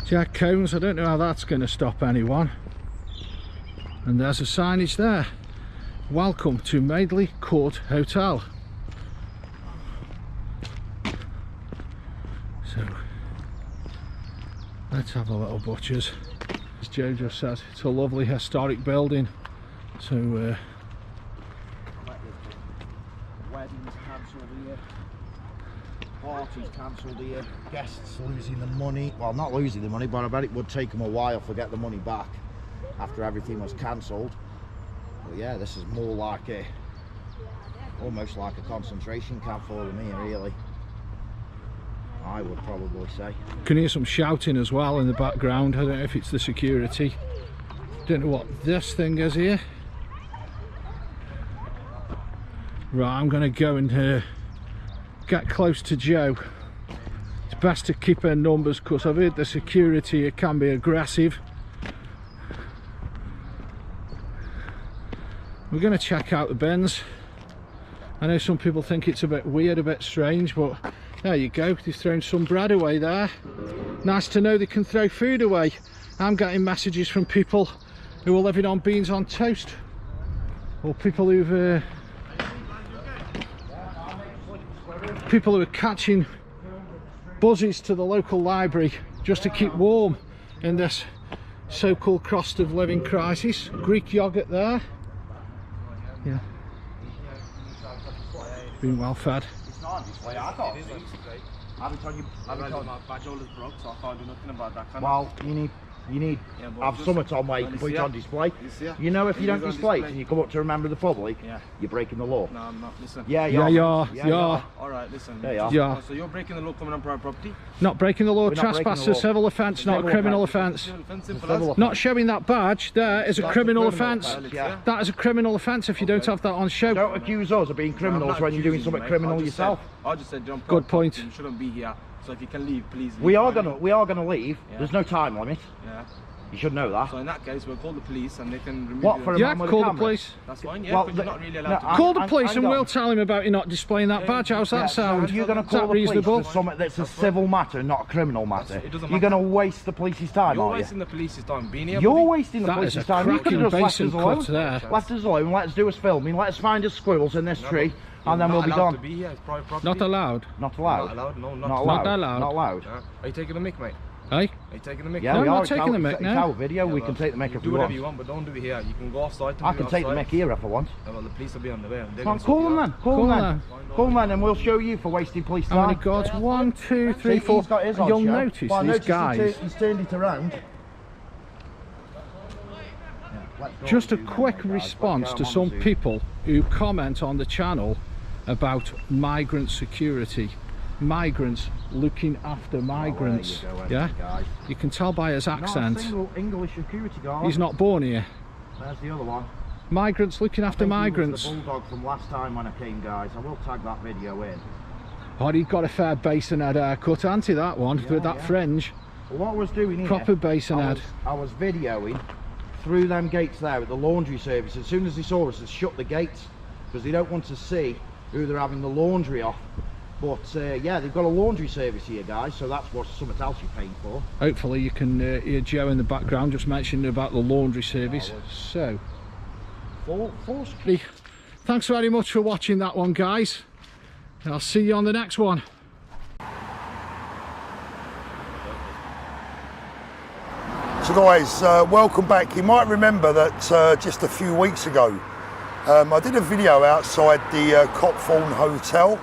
Jack cones, I don't know how that's going to stop anyone. And there's a signage there. Welcome to Madeley Court Hotel. So, let's have a little butcher's. As Joe just says, it's a lovely historic building. So, Weddings cancelled here. Parties cancelled here. Guests losing the money. Well, not losing the money, but I bet it would take them a while to get the money back after everything was cancelled. But yeah, this is more like a, almost like a concentration camp for them here, really. I would probably say. You can hear some shouting as well in the background. I don't know if it's the security. Don't know what this thing is here. Right, I'm going to go and get close to Joe. It's best to keep her numbers because I've heard the security here can be aggressive. We're going to check out the bins. I know some people think it's a bit weird, a bit strange, but there you go, they've thrown some bread away there. Nice to know they can throw food away. I'm getting messages from people who are living on beans on toast, or people who've people who are catching buses to the local library just to keep warm in this so-called cost of living crisis. Greek yogurt there. Yeah. Being well fed. Well, you need have something on where you can put it on display. You know, if you don't display it and you come up to a member of the public, you're breaking the law. No, I'm not. Listen. Yeah, you are. Alright, listen. Yeah, you are. So you're breaking the law coming on private property? Not breaking the law. Trespass is a civil offence, not a criminal offence. Not showing that badge there is a criminal offence. That is a criminal offence if you don't have that on show. Don't accuse us of being criminals when you're doing something criminal yourself. I just said jump. Good point. You shouldn't be here. So if you can leave, please leave. We are gonna leave. There's no time limit. Yeah. You should know that. So in that case, we'll call the police and they can remove what, you. for a man with call a the camera? police. That's fine, yeah, because you're not really allowed to. Call the police and we'll tell him about you not displaying that badge. How's that sound? You're going to call the reasonable? police for something that's a civil matter, not a criminal matter. It doesn't You're going to waste the police's time, You're are you? wasting the police's time being here. You're wasting the That police's is a time. You could have just left us alone. there. Left us alone, let us do us filming, let us find us squirrels in this tree, and then we'll be done. To be here. It's private property. Not allowed. Not allowed. Not allowed. No, not allowed. Not allowed. Not allowed. Are you taking the mic, mate? Hey? Are you taking the mic? Yeah, No, we I'm are. not taking the mic now. It's our video, we can take the mic if we Do whatever want. you want, but don't do it here. You can go offside. I can take the mic here if I want. Well, the police will be on the way. Call them then. Call them then. Call them then, and we'll show you for wasting police time. How many guards? 1, 2, 3, 4. He's got his on You'll show. notice Well, I these noticed guys. He's turned it around. Just a quick response to some people who comment on the channel about migrant security. Migrants looking after migrants. Yeah, you can tell by his accent. Not a single English security guard. He's not born here. There's the other one. Migrants looking after migrants. He was the bulldog from last time when I came, guys. I will tag that video in. Oh, he got a fair basin head haircut, hasn't he, that one, with that fringe. Well, what I was doing here, proper basin head. I was videoing through them gates there at the laundry service. As soon as they saw us, they shut the gates because they don't want to see who they're having the laundry off. But yeah, they've got a laundry service here, guys, so that's what something else you're paying for. Hopefully you can hear Joe in the background just mentioning about the laundry service. So, thanks very much for watching that one, guys. I'll see you on the next one. So guys, welcome back. You might remember that just a few weeks ago, I did a video outside the Copthorne Hotel.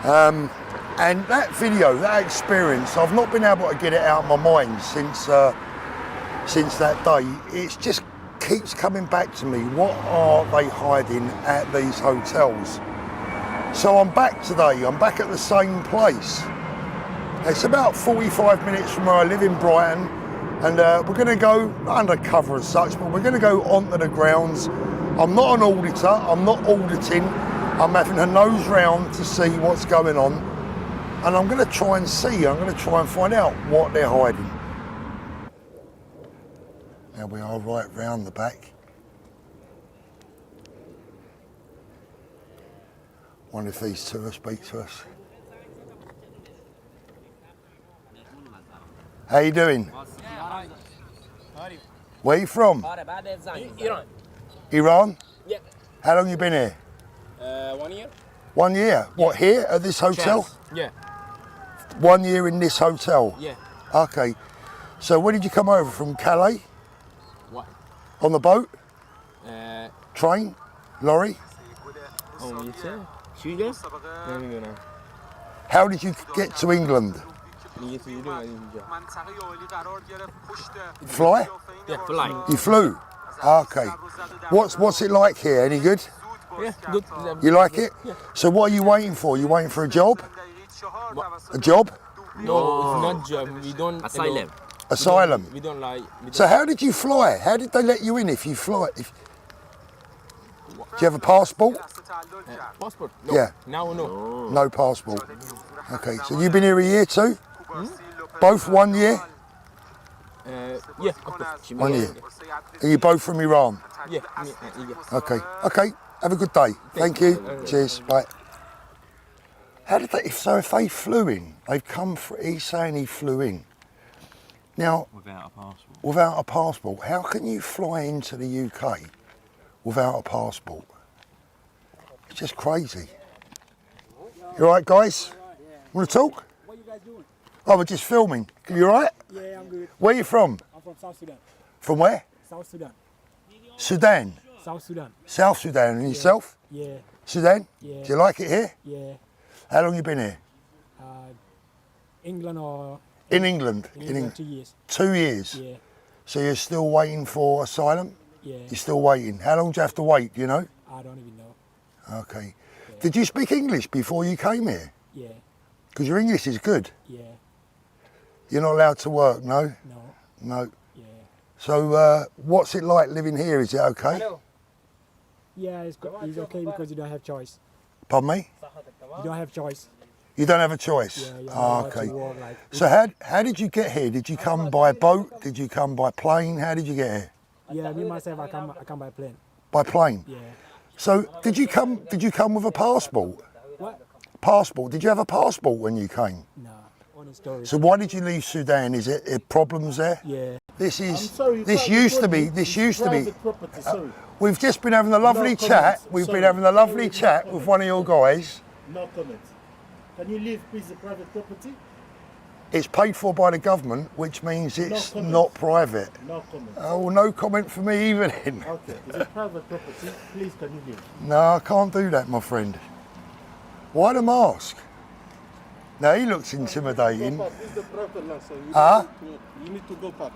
And that video, that experience, I've not been able to get it out of my mind since that day. It just keeps coming back to me. What are they hiding at these hotels? So I'm back today, I'm back at the same place. It's about 45 minutes from where I live in Brighton, and we're going to go undercover as such, but we're going to go onto the grounds. I'm not an auditor, I'm not auditing, I'm having a nose round to see what's going on, and I'm going to try and see, I'm going to try and find out what they're hiding. There we are, right round the back. Wonder if these two will speak to us. How you doing? Where are you from? Iran. Iran? Yeah. How long you been here? 1 year. 1 year? What, here at this hotel? Yeah. 1 year in this hotel? Yeah. Okay. So when did you come over? From Calais? What? On the boat? Train? Lorry? How did you get to England? Fly? Yeah, fly. You flew? Okay. What's it like here? Any good? Yeah, good. You like it? Yeah. So what are you waiting for? You waiting for a job? A job? No, it's not job. We don't. Asylum. Asylum? We don't like. So how did you fly? How did they let you in if you fly? Do you have a passport? Passport? No. Yeah. Now no. No passport. Okay, so you've been here a year too? Both 1 year? Yeah, of course. 1 year. Are you both from Iran? Yeah. Okay. Okay. Have a good day. Thank you. Cheers. Bye. How did they? If they flew in, they've come. He's saying he flew in. Now, Without a passport. Without a passport, how can you fly into the UK without a passport? It's just crazy. You all right, guys? Want to talk? What are you guys doing? Oh, we're just filming. You all right? Yeah, I'm good. Where are you from? I'm from South Sudan. From where? South Sudan. Sudan? South Sudan. South Sudan. And yourself? Yeah. Sudan? Yeah. Do you like it here? Yeah. How long you been here? England or... In England? In England, 2 years. 2 years? Yeah. So you're still waiting for asylum? Yeah. You're still waiting. How long do you have to wait, do you know? I don't even know. Okay. Yeah. Did you speak English before you came here? Yeah. Because your English is good. Yeah. You're not allowed to work, no? No. No. Yeah. So what's it like living here? Is it okay? Hello. Yeah, it's okay because you don't have choice. Pardon me? You don't have choice. You don't have a choice? Yeah, Oh, okay. So how did you get here? Did you come by boat? Did you come by plane? How did you get here? Yeah, me myself, I come by plane. By plane? Yeah. So did you come with a passport? What? Passport? Did you have a passport when you came? No, only story. So why did you leave Sudan? Is it problems there? Yeah. This used to be. We've just been having a lovely chat. We've been having a lovely chat with one of your guys. No comment. Can you leave, please, the private property? It's paid for by the government, which means it's not private. No comment. Oh, well, no comment for me either then. Okay, it's a private property. Please, can you leave? No, I can't do that, my friend. Why the mask? Now, he looks intimidating. This is the private land, so you need to go back.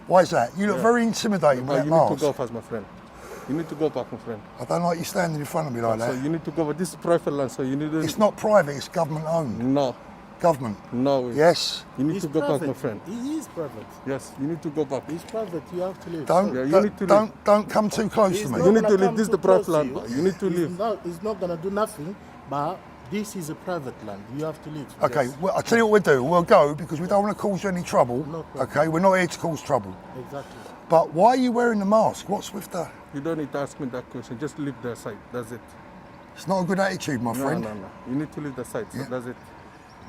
Why is that? You look very intimidating with that mask. You need to go fast, my friend. You need to go back, my friend. I don't like you standing in front of me like that. So you need to go, but this is private land, so you need to... It's not private, it's government owned. No. Government? No. Yes? You need to go back, my friend. He is private. Yes, you need to go back. He's private, you have to leave. Don't come too close to me. You need to leave, this is the private land. You need to leave. He's not going to do nothing, but this is a private land. You have to leave. Okay, Yes. well, I'll tell you what we'll do. We'll go because we don't want to cause you any trouble. No problem. Okay, we're not here to cause trouble. Exactly. But why are you wearing the mask? What's with the... You don't need to ask me that question. Just leave the site. That's it. It's not a good attitude, my friend. No. You need to leave the site. So that's it.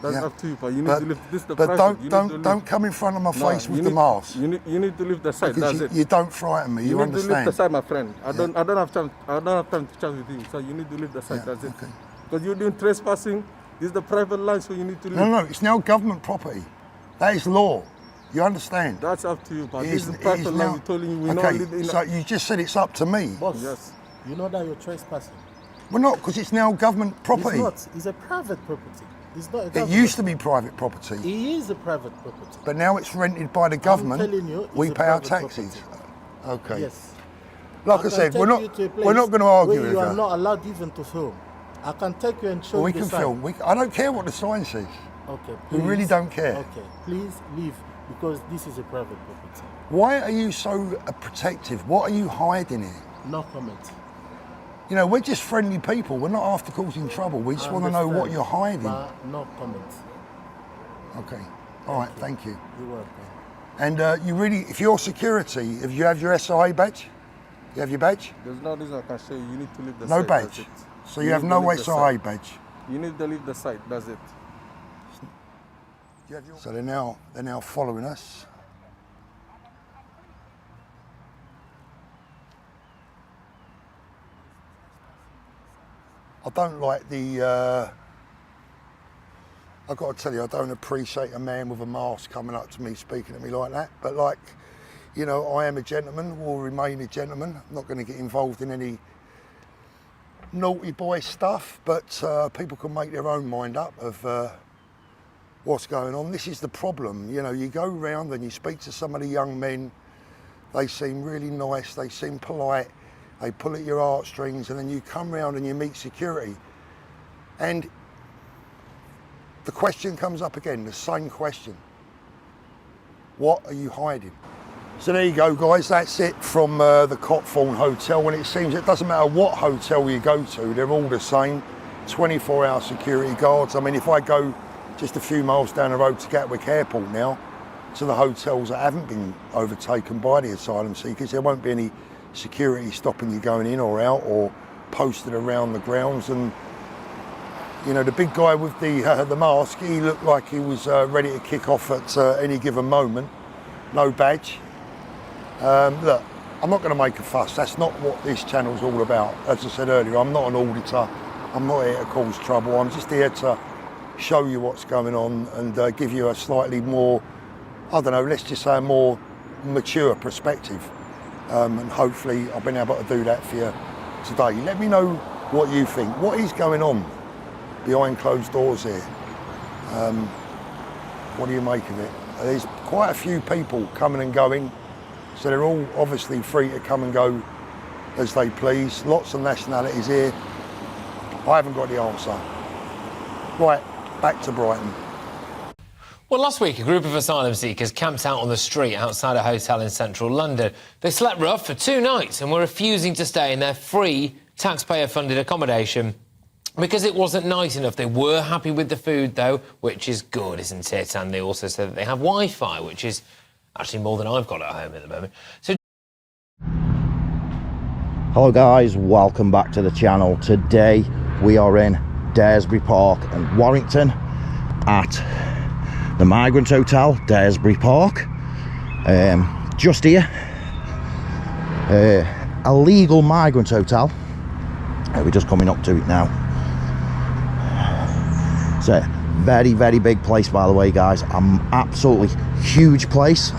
That's Yeah. up to you. But you need to leave. This is the but private. don't come in front of my No, face with you the need- mask. You need to leave the site. Because That's it. you don't frighten me. You need to leave the understand? site, my friend. I don't have time. I don't have time to chat with you. So you need to leave the site. That's it. Because you're doing trespassing. This is the private land, so you need to leave. No, it's now government property. That is law. You understand? That's up to you, but It this is- is it private is land. now- We're telling you, we're okay, not living. so you just said it's up to me. Boss, Yes. you know that you're trespassing. We're not, because it's now government property. It's not. It's a private property. It's not a It government. used to be private property, It is a private property. but now it's rented by the government. telling you, it's we a pay our private taxes. Okay. Yes. Like I can said, take we're not you to a place going to argue where with you are her. not allowed even to film. I can take you and show We you can the sign. film. I don't care what the sign says. Okay. We really please. don't care. Okay. Please leave because this is a private property. Why are you so protective? What are you hiding here? No comment. You know, we're just friendly people. We're not after causing trouble. We just want to know what Understand, you're hiding. But no comment. Okay. All right. Thank you. You're welcome. And you really, if you're security, if you have your SIA badge, you have your badge? There's no reason I can show you. You need to leave the No site. that's badge. it. So you have need no to leave the SIA site. badge. You need to leave the site. That's it. So they're now following us. I don't like the. I've got to tell you, I don't appreciate a man with a mask coming up to me, speaking to me like that. But like, you know, I am a gentleman. Will remain a gentleman. I'm not going to get involved in any naughty boy stuff. But people can make their own mind up of what's going on. This is the problem. You know, you go round and you speak to some of the young men. They seem really nice. They seem polite. They pull at your heartstrings, and then you come round and you meet security. And the question comes up again, the same question. What are you hiding? So there you go, guys. That's it from the Copthorne Hotel. And it seems it doesn't matter what hotel you go to, they're all the same. 24-hour security guards. I mean, if I go just a few miles down the road to Gatwick Airport now, to the hotels that haven't been overtaken by the asylum seekers, there won't be any security stopping you going in or out or posted around the grounds. And you know, the big guy with the mask, he looked like he was ready to kick off at any given moment. No badge. Look, I'm not going to make a fuss. That's not what this channel's all about. As I said earlier, I'm not an auditor. I'm not here to cause trouble. I'm just here to show you what's going on and give you a slightly more, I don't know, let's just say a more mature perspective. And hopefully I've been able to do that for you today. Let me know what you think. What is going on behind closed doors here? What do you make of it? There's quite a few people coming and going, so they're all obviously free to come and go as they please. Lots of nationalities here. I haven't got the answer. Right, back to Brighton. Well, last week, a group of asylum seekers camped out on the street outside a hotel in central London. They slept rough for 2 nights and were refusing to stay in their free, taxpayer-funded accommodation because it wasn't nice enough. They were happy with the food, though, which is good, isn't it? And they also said that they have Wi-Fi, which is actually more than I've got at home at the moment. So. Hello guys, welcome back to the channel. Today we are in Daresbury Park and Warrington at the Migrant Hotel, Daresbury Park. Just here, a legal migrant hotel. We're just coming up to it now. It's a very, very big place, by the way, guys. Absolutely huge place.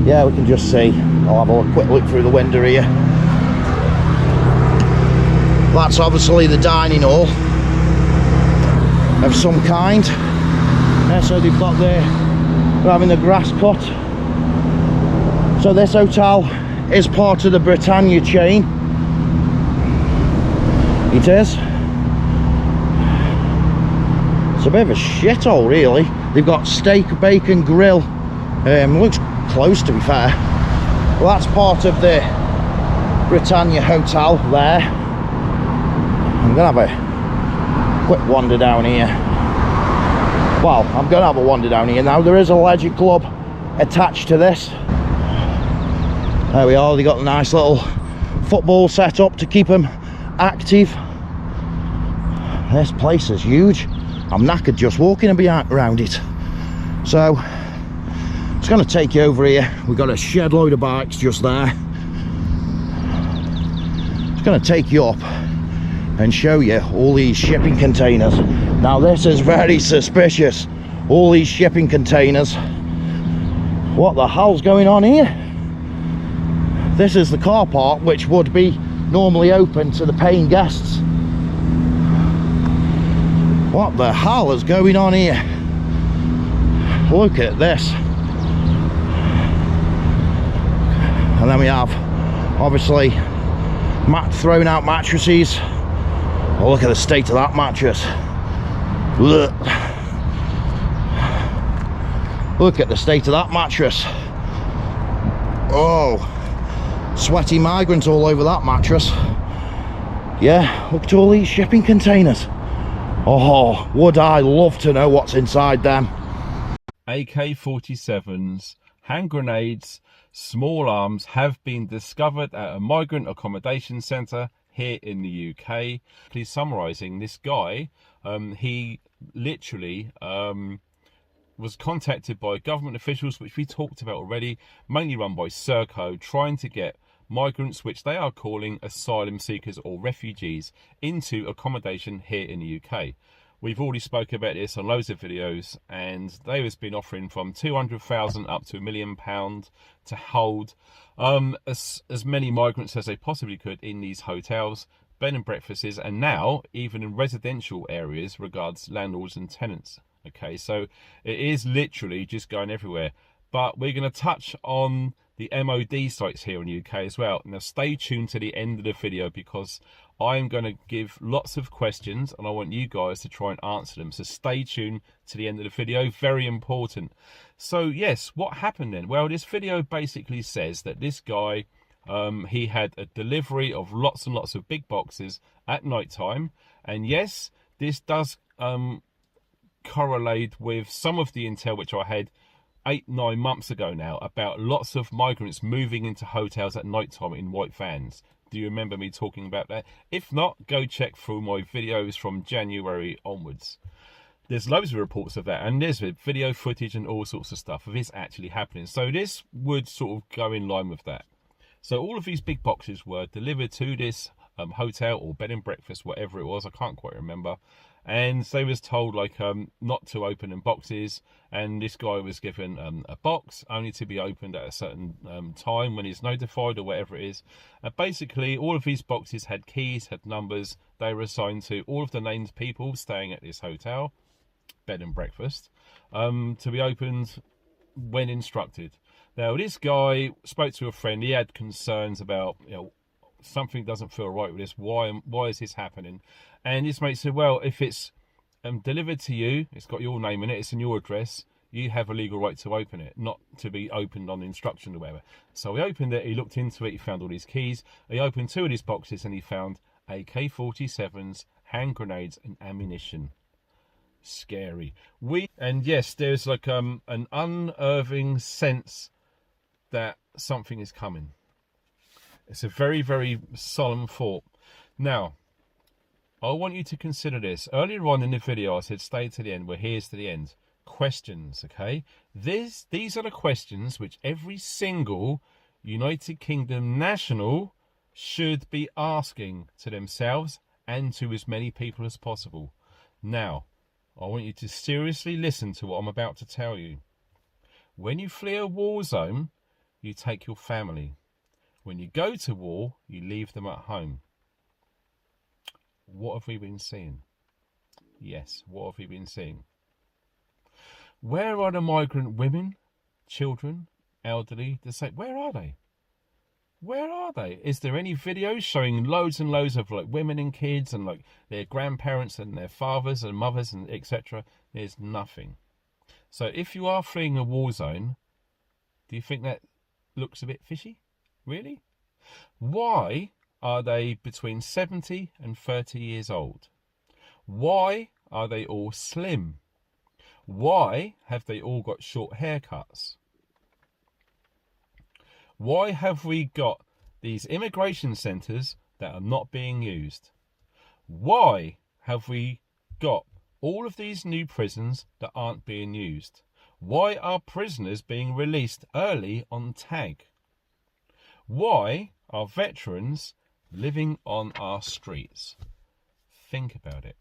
Yeah, we can just see. I'll have a quick look through the window here. That's obviously the dining hall of some kind. Yeah, so they've got they're having the grass cut. So this hotel is part of the Britannia chain. It is. It's a bit of a shithole, really. They've got steak, bacon, grill. Looks close, to be fair. Well, that's part of the Britannia Hotel there. I'm gonna have a quick wander down here. Well, I'm gonna have a wander down here now. There is a leisure club attached to this. There we are. They got a nice little football set up to keep them active. This place is huge. I'm knackered just walking around it. So it's going to take you over here. We've got a shed load of bikes just there. It's going to take you up and show you all these shipping containers. Now this is very suspicious. All these shipping containers What the hell's going on here? This is the car park, which would be normally open to the paying guests. What the hell is going on here? Look at this. And then we have, obviously, thrown out mattresses. Oh, look at the state of that mattress. Look. Look at the state of that mattress. Oh, sweaty migrants all over that mattress. Yeah, look at all these shipping containers. Oh, would I love to know what's inside them. AK-47s, hand grenades, small arms have been discovered at a migrant accommodation centre here in the UK. Please summarising, this guy, he literally was contacted by government officials, which we talked about already, mainly run by Serco, trying to get migrants, which they are calling asylum seekers or refugees, into accommodation here in the UK. We've already spoken about this on loads of videos, and they have been offering from 200,000 up to £1 million to hold as many migrants as they possibly could in these hotels, bed and breakfasts, and now even in residential areas regards landlords and tenants. Okay, so it is literally just going everywhere. But we're going to touch on the MOD sites here in the UK as well. Now stay tuned to the end of the video, because I'm going to give lots of questions and I want you guys to try and answer them. So stay tuned to the end of the video, very important. So yes, what happened then? Well, this video basically says that this guy, he had a delivery of lots and lots of big boxes at night time. And yes, this does correlate with some of the intel which I had 8-9 months ago now about lots of migrants moving into hotels at night time in white vans. Do you remember me talking about that? If not, go check through my videos from January onwards. There's loads of reports of that, and there's video footage and all sorts of stuff of this actually happening. So this would sort of go in line with that. So all of these big boxes were delivered to this hotel or bed and breakfast, whatever it was, I can't quite remember. And they was told like not to open in boxes, and this guy was given a box only to be opened at a certain time when he's notified or whatever it is. Basically all of these boxes had keys, had numbers. They were assigned to all of the named people staying at this hotel, bed and breakfast, to be opened when instructed. Now this guy spoke to a friend. He had concerns about, you know, something doesn't feel right with this. Why is this happening? And his mate said, well, if it's delivered to you, it's got your name in it, it's in your address, you have a legal right to open it, not to be opened on instruction or whatever. So he opened it, he looked into it, he found all these keys, he opened 2 of these boxes and he found AK-47s, hand grenades and ammunition. Scary. And yes, there's like an unnerving sense that something is coming. It's a very, very solemn thought. Now, I want you to consider this. Earlier on in the video, I said stay to the end. Well, here's to the end. Questions, okay? These are the questions which every single United Kingdom national should be asking to themselves and to as many people as possible. Now, I want you to seriously listen to what I'm about to tell you. When you flee a war zone, you take your family. When you go to war, you leave them at home. What have we been seeing? Yes, what have we been seeing? Where are the migrant women, children, elderly? Where are they? Where are they? Is there any videos showing loads and loads of like women and kids and like their grandparents and their fathers and mothers and etc.? There's nothing. So if you are fleeing a war zone, do you think that looks a bit fishy? Really? Why are they between 70 and 30 years old? Why are they all slim? Why have they all got short haircuts? Why have we got these immigration centres that are not being used? Why have we got all of these new prisons that aren't being used? Why are prisoners being released early on tag? Why are veterans living on our streets? Think about it.